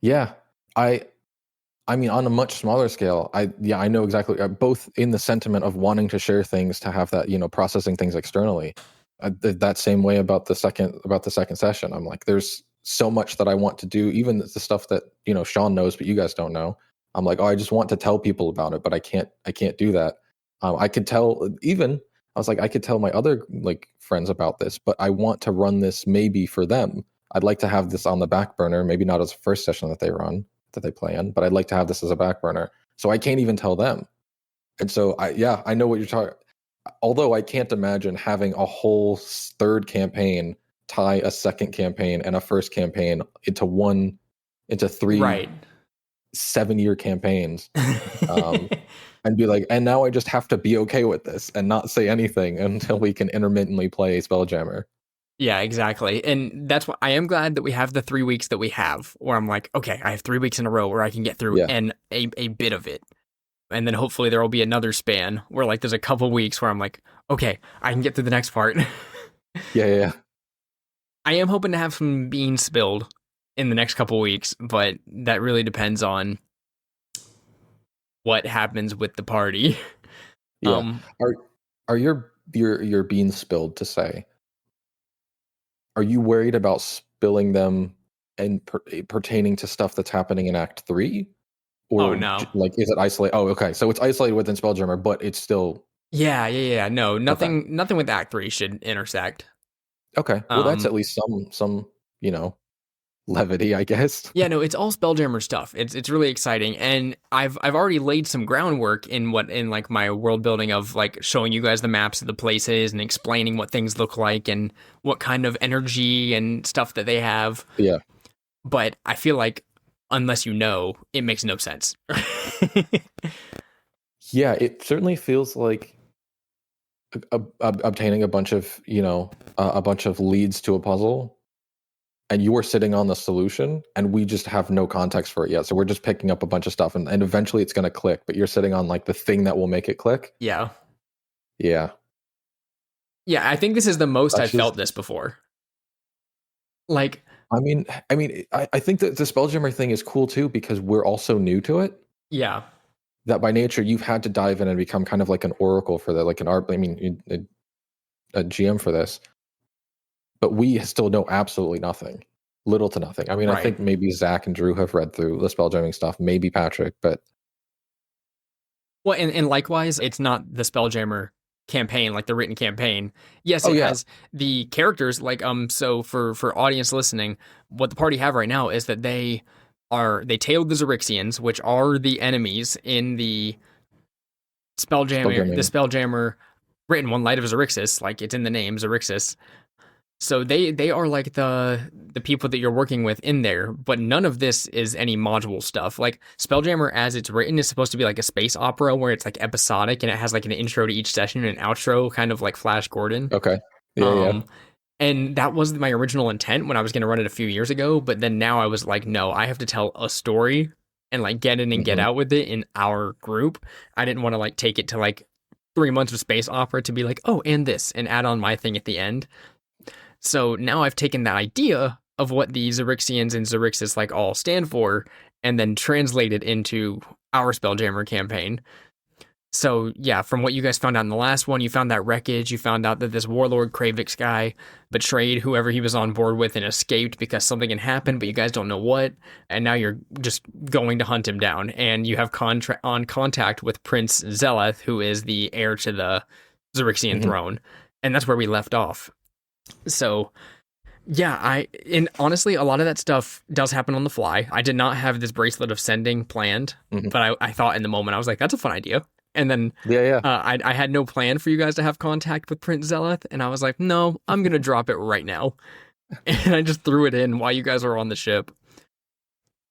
Yeah, I mean, on a much smaller scale, I know exactly, both in the sentiment of wanting to share things, to have that, processing things externally. That same way about the second session. I'm like, there's so much that I want to do, even the stuff that Sean knows but you guys don't know. I'm like, oh, I just want to tell people about it, but I can't do that. I could tell, even I was like, I could tell my other like friends about this, but I want to run this maybe for them. I'd like to have this on the back burner, maybe not as a first session that they play in, but I'd like to have this as a back burner. So I can't even tell them. And so I know what you're talking. Although I can't imagine having a whole third campaign tie a second campaign and a first campaign into 3 7-year campaigns, and be like, and now I just have to be okay with this and not say anything until we can intermittently play Spelljammer. Yeah, exactly. And that's why I am glad that we have the 3 weeks that we have, where I'm like, okay, I have 3 weeks in a row where I can get through and a bit of it. And then hopefully there will be another span where like there's a couple weeks where I'm like, okay, I can get through the next part. Yeah. I am hoping to have some beans spilled in the next couple weeks, but that really depends on what happens with the party. Yeah. Are your beans spilled to say? Are you worried about spilling them and pertaining to stuff that's happening in Act 3? Oh Or no. like is it isolated? Oh, okay. So it's isolated within Spelljammer, but it's still Yeah. No, okay. nothing with Act 3 should intersect. Okay. Well, that's at least some, levity, I guess. Yeah, no, it's all Spelljammer stuff. It's really exciting, and I've already laid some groundwork in like my world building of like showing you guys the maps of the places and explaining what things look like and what kind of energy and stuff that they have. Yeah. But I feel like unless you know, it makes no sense. Yeah, it certainly feels like obtaining a bunch of, a bunch of leads to a puzzle, and you are sitting on the solution, and we just have no context for it yet. So we're just picking up a bunch of stuff, and eventually it's going to click, but you're sitting on like the thing that will make it click. Yeah. Yeah. Yeah, I think this is the most I've felt this before. Like, I think that the Spelljammer thing is cool too, because we're also new to it. Yeah. That by nature, you've had to dive in and become kind of like an oracle for that, like a GM for this. But we still know absolutely nothing, little to nothing. I mean, right. I think maybe Zach and Drew have read through the Spelljamming stuff, maybe Patrick, but. Well, and likewise, it's not the Spelljammer campaign, like the written campaign. Yes, it has the characters, like so for audience listening, what the party have right now is that they tailed the Xerixians, which are the enemies in the Spelljammer written one, Light of Xerixis, like it's in the name, Xerixis. So they are like the people that you're working with in there, but none of this is any module stuff. Like Spelljammer as it's written is supposed to be like a space opera where it's like episodic and it has like an intro to each session and an outro, kind of like Flash Gordon. Okay. Yeah. And that was my original intent when I was going to run it a few years ago, but then now I was like, no, I have to tell a story and like get in and get out with it in our group. I didn't want to like take it to like 3 months of space opera to be like, oh, and this, and add on my thing at the end. So now I've taken that idea of what the Xerixians and Xerixis like all stand for and then translated into our Spelljammer campaign. So yeah, from what you guys found out in the last one, you found that wreckage, you found out that this Warlord Kravix guy betrayed whoever he was on board with and escaped because something had happened, but you guys don't know what, and now you're just going to hunt him down, and you have contact with Prince Zeleth, who is the heir to the Xerixian throne, and that's where we left off. So yeah, and honestly, a lot of that stuff does happen on the fly. I did not have this bracelet of sending planned, but I thought in the moment, I was like, that's a fun idea. And then I had no plan for you guys to have contact with Prince Zeleth, and I was like, no, I'm going to drop it right now. And I just threw it in while you guys were on the ship,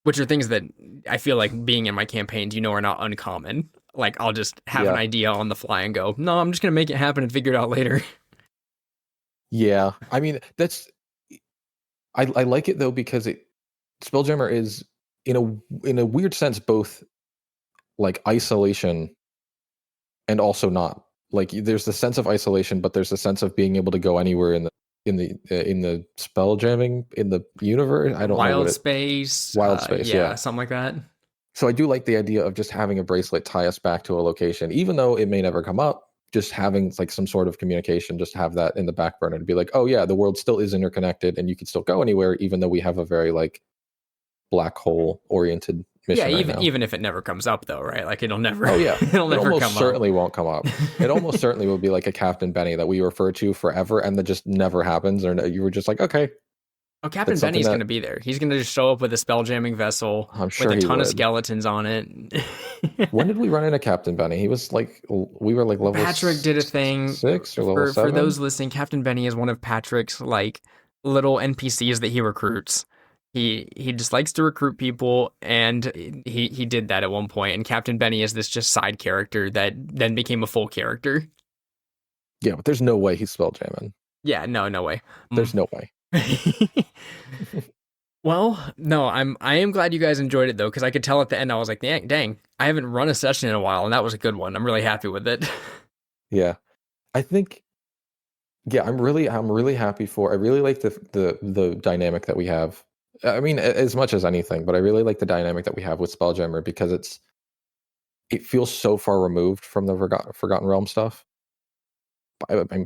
which are things that I feel like being in my campaigns, are not uncommon. Like, I'll just have an idea on the fly and go, no, I'm just going to make it happen and figure it out later. Yeah, I mean, I like it though, because Spelljammer is in a weird sense both like isolation and also not. Like there's the sense of isolation, but there's the sense of being able to go anywhere in the Spelljamming in the universe. I don't know wild space, yeah, something like that. So I do like the idea of just having a bracelet tie us back to a location, even though it may never come up. Just having like some sort of communication, just have that in the back burner to be like, oh yeah, the world still is interconnected and you can still go anywhere, even though we have a very like black hole oriented mission. Yeah, even if it never comes up though, right? Like it'll never. Oh yeah, it'll never almost come certainly up. Won't come up. It almost certainly will be like a Captain Benny that we refer to forever, and that just never happens. Or you were just like, okay. Oh, Captain Benny's going to be there. He's going to just show up with a spelljamming vessel with a ton of skeletons on it. When did we run into Captain Benny? He was like, we were like level Patrick did a thing 6 or level 7. For those listening, Captain Benny is one of Patrick's like little NPCs that he recruits. He just likes to recruit people, and he did that at one point. And Captain Benny is this just side character that then became a full character. Yeah, but there's no way he's spelljamming. Yeah, no way. There's no way. Well, no, I am glad you guys enjoyed it though, because I could tell at the end I was like, dang, I haven't run a session in a while, and that was a good one. I'm really happy with it. Yeah, I think. Yeah, I'm really happy for. I really like the dynamic that we have. I mean, as much as anything, but I really like the dynamic that we have with Spelljammer, because it feels so far removed from the Forgotten Realm stuff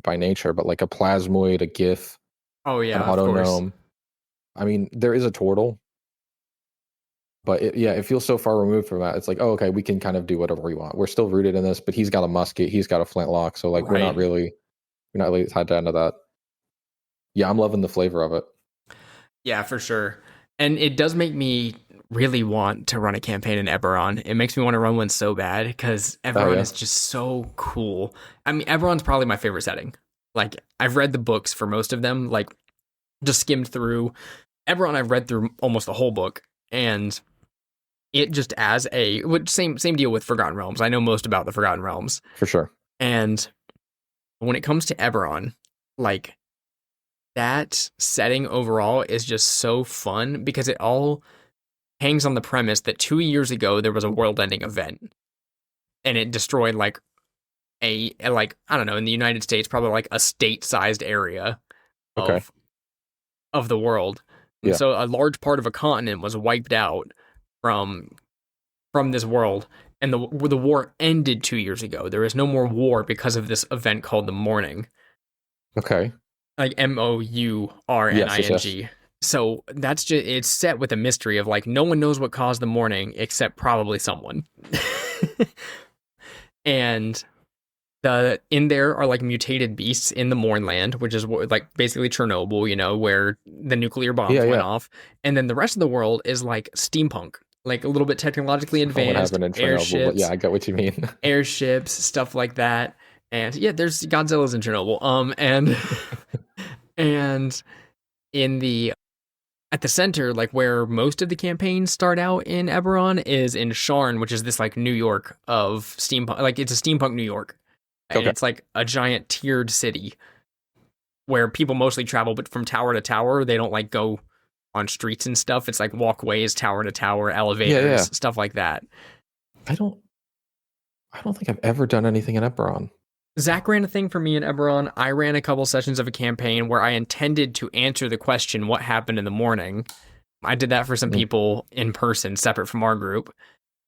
by nature, but like a plasmoid, a gith, Oh an yeah, of auto course. gnome. I mean, there is a turtle, but it feels so far removed from that. It's like, oh, okay, we can kind of do whatever we want. We're still rooted in this, but he's got a musket, he's got a flintlock, so like Right. we're not really tied down to that. Yeah, I'm loving the flavor of it. Yeah, for sure. And it does make me really want to run a campaign in Eberron. It makes me want to run one so bad because Oh Eberron yeah, is just so cool. I mean, Eberron's probably my favorite setting. Like, I've read the books for most of them, like, just skimmed through. Eberron, I've read through almost the whole book. And it just as a same deal with Forgotten Realms. I know most about the Forgotten Realms. for sure. And when it comes to Eberron, like, that setting overall is just so fun because it all hangs on the premise that 2 years ago there was a world-ending event and it destroyed like like I don't know, in the United States probably like a state-sized area Okay. of the world. And Yeah. so a large part of a continent was wiped out from this world, and the war ended 2 years ago. There is no more war because of this event called the Mourning. Okay. Like Mourning. Yes. So that's just, it's set with a mystery of like no one knows what caused the Mourning except probably someone. And in there are like mutated beasts in the Mournland, which is like basically Chernobyl, you know, where the nuclear bombs Yeah, went yeah. off. And then the rest of the world is like steampunk, like a little bit technologically What advanced, happened in Chernobyl? But airships, yeah, I get what you mean. airships, stuff like that. And yeah, there's Godzilla's in Chernobyl. And and in the at the center, like where most of the campaigns start out in Eberron, is in Sharn, which is this like New York of steampunk. Like it's a steampunk New York, and Okay. it's like a giant tiered city where people mostly travel, but from tower to tower, they don't like go on streets and stuff. It's like walkways, tower to tower, elevators, Yeah. stuff like that. I don't think I've ever done anything in Eberron. Zach ran a thing for me in Eberron. I ran a couple sessions of a campaign where I intended to answer the question, what happened in the morning? I did that for some people in person, separate from our group.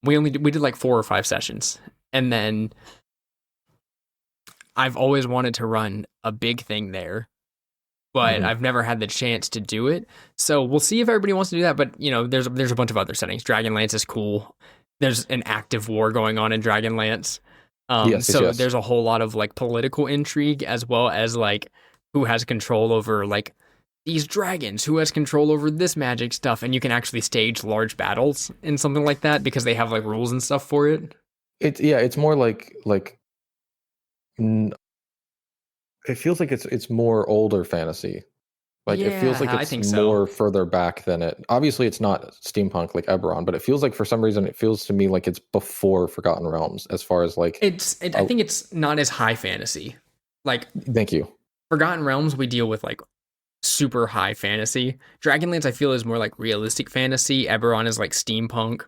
We did like 4 or 5 sessions. And then I've always wanted to run a big thing there, but I've never had the chance to do it. So we'll see if everybody wants to do that. But, you know, there's a bunch of other settings. Dragonlance is cool. There's an active war going on in Dragonlance. Yes. There's a whole lot of like political intrigue as well as like who has control over like these dragons, who has control over this magic stuff, and you can actually stage large battles in something like that because they have like rules and stuff for it. It's more like it feels like it's more older fantasy. Like it feels like I it's think more so. further back than it. Obviously, it's not steampunk like Eberron, but it feels like for some reason it feels to me like it's before Forgotten Realms as far as like. I think it's not as high fantasy. Like Thank you. Forgotten Realms, we deal with like super high fantasy. Dragonlance, I feel, is more like realistic fantasy. Eberron is like steampunk,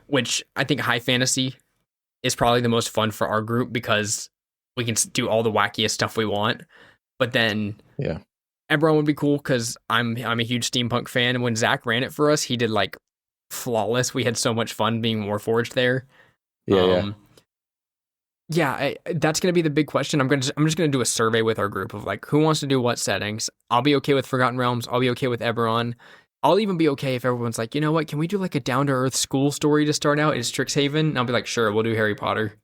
which I think high fantasy is probably the most fun for our group because we can do all the wackiest stuff we want. But then, yeah, Eberron would be cool because I'm a huge steampunk fan, and when Zach ran it for us, he did like flawless. We had so much fun being Warforged there. That's gonna be the big question. I'm just gonna do a survey with our group of like who wants to do what settings. I'll be okay with Forgotten Realms. I'll be okay with Eberron. I'll even be okay if everyone's like, you know what? Can we do like a down to earth school story to start out? Is Strixhaven? And I'll be like, sure, we'll do Harry Potter.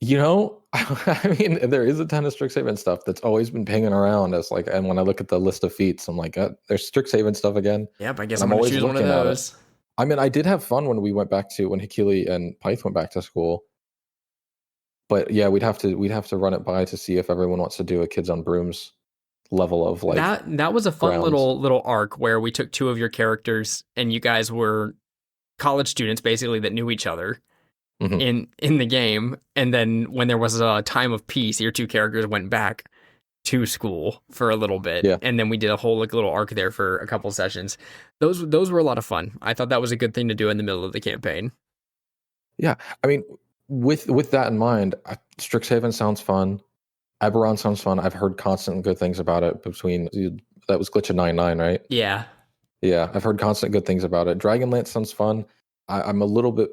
You know, I mean, there is a ton of Strixhaven stuff that's always been pinging around as like, and when I look at the list of feats, I'm like, there's Strixhaven stuff again. Yep, I guess And I'm gonna always choose one of looking at it. those. I mean, I did have fun when Hakili and Pyth went back to school. But yeah, we'd have to run it by to see if everyone wants to do a Kids on Brooms level of like that was a fun grounds. little arc where we took 2 of your characters and you guys were college students basically that knew each other in the game, and then when there was a time of peace, your 2 characters went back to school for a little bit, and then we did a whole like little arc there for a couple sessions. Those were a lot of fun. I thought that was a good thing to do in the middle of the campaign. Yeah, I mean, with that in mind, Strixhaven sounds fun. Eberron sounds fun. I've heard constant good things about it. That was Glitch of 9-9, right? Yeah, I've heard constant good things about it. Dragonlance sounds fun. I'm a little bit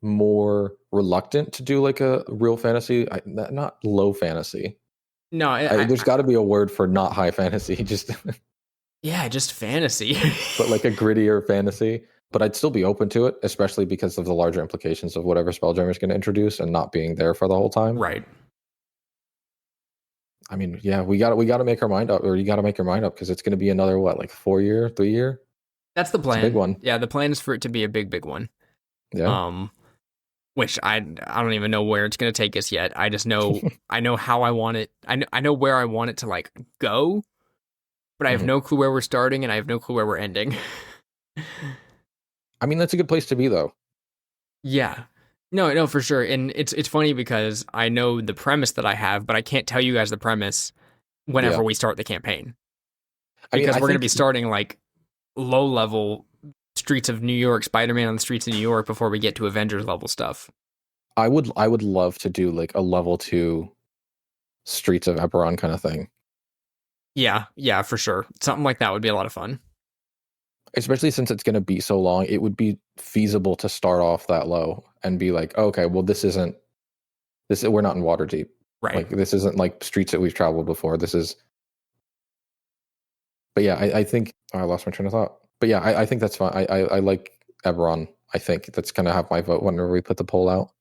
more reluctant to do like a real fantasy, not low fantasy. No, There's got to be a word for not high fantasy, just just fantasy. but like a grittier fantasy. But I'd still be open to it, especially because of the larger implications of whatever Spelljammer is going to introduce and not being there for the whole time. Right. I mean, yeah, we got to make our mind up, or you got to make your mind up because it's going to be another like 3 year. That's the plan. It's a big one. Yeah, the plan is for it to be a big one. Yeah. Which I don't even know where it's going to take us yet. I just know I know how I want it. I know where I want it to like go, but I have no clue where we're starting and I have no clue where we're ending. I mean, that's a good place to be, though. Yeah. No, for sure. And it's funny because I know the premise that I have, but I can't tell you guys the premise whenever we start the campaign. Because we're going to be starting like low level streets of New York, Spider-Man on the streets of New York before we get to Avengers level stuff. I would love to do like a level 2 Streets of Eberron kind of thing. Yeah, for sure. Something like that would be a lot of fun. Especially since it's going to be so long, it would be feasible to start off that low and be like, okay, well, we're not in Waterdeep. Right. Like, this isn't like streets that we've traveled before. This is, but yeah, I think I lost my train of thought. But yeah, I think that's fine. I like Eberron. I think that's going to have my vote whenever we put the poll out.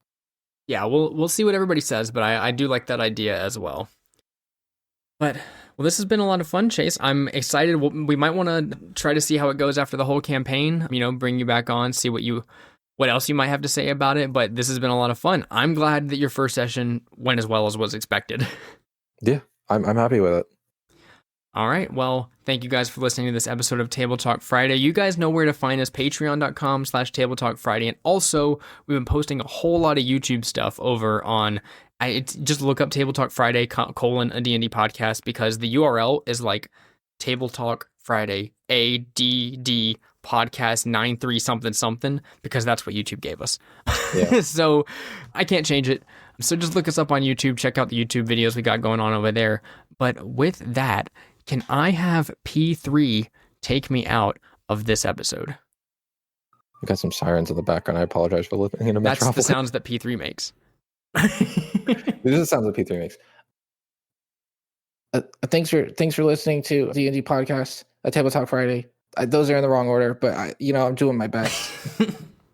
Yeah, we'll see what everybody says, but I do like that idea as well. But well, this has been a lot of fun, Chase. I'm excited. We might want to try to see how it goes after the whole campaign. Bring you back on, see what else you might have to say about it. But this has been a lot of fun. I'm glad that your first session went as well as was expected. Yeah, I'm happy with it. All right. Well, thank you guys for listening to this episode of Table Talk Friday. You guys know where to find us, patreon.com/Table Talk Friday. And also, we've been posting a whole lot of YouTube stuff over on, just look up Table Talk Friday, a D&D podcast, because the URL is like Table Talk Friday, ADD podcast 93 something, because that's what YouTube gave us. Yeah. So I can't change it. So just look us up on YouTube, check out the YouTube videos we got going on over there. But with that, can I have P3 take me out of this episode? We got some sirens in the background. I apologize for living in a That's metropolis. the sounds that P3 makes. This is the sounds that P3 makes. Thanks for listening to D&D podcast, Table Talk Friday. Those are in the wrong order, but I'm doing my best.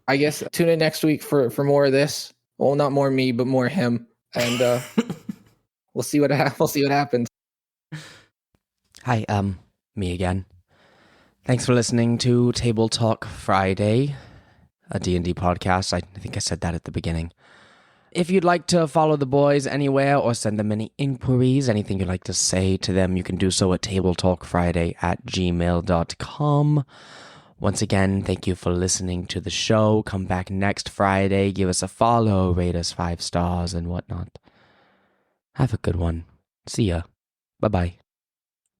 I guess tune in next week for more of this. Well, not more me, but more him, and we'll see what happens. Hi, me again. Thanks for listening to Table Talk Friday, a D&D podcast. I think I said that at the beginning. If you'd like to follow the boys anywhere or send them any inquiries, anything you'd like to say to them, you can do so at tabletalkfriday@gmail.com. Once again, thank you for listening to the show. Come back next Friday. Give us a follow, rate us 5 stars and whatnot. Have a good one. See ya. Bye-bye.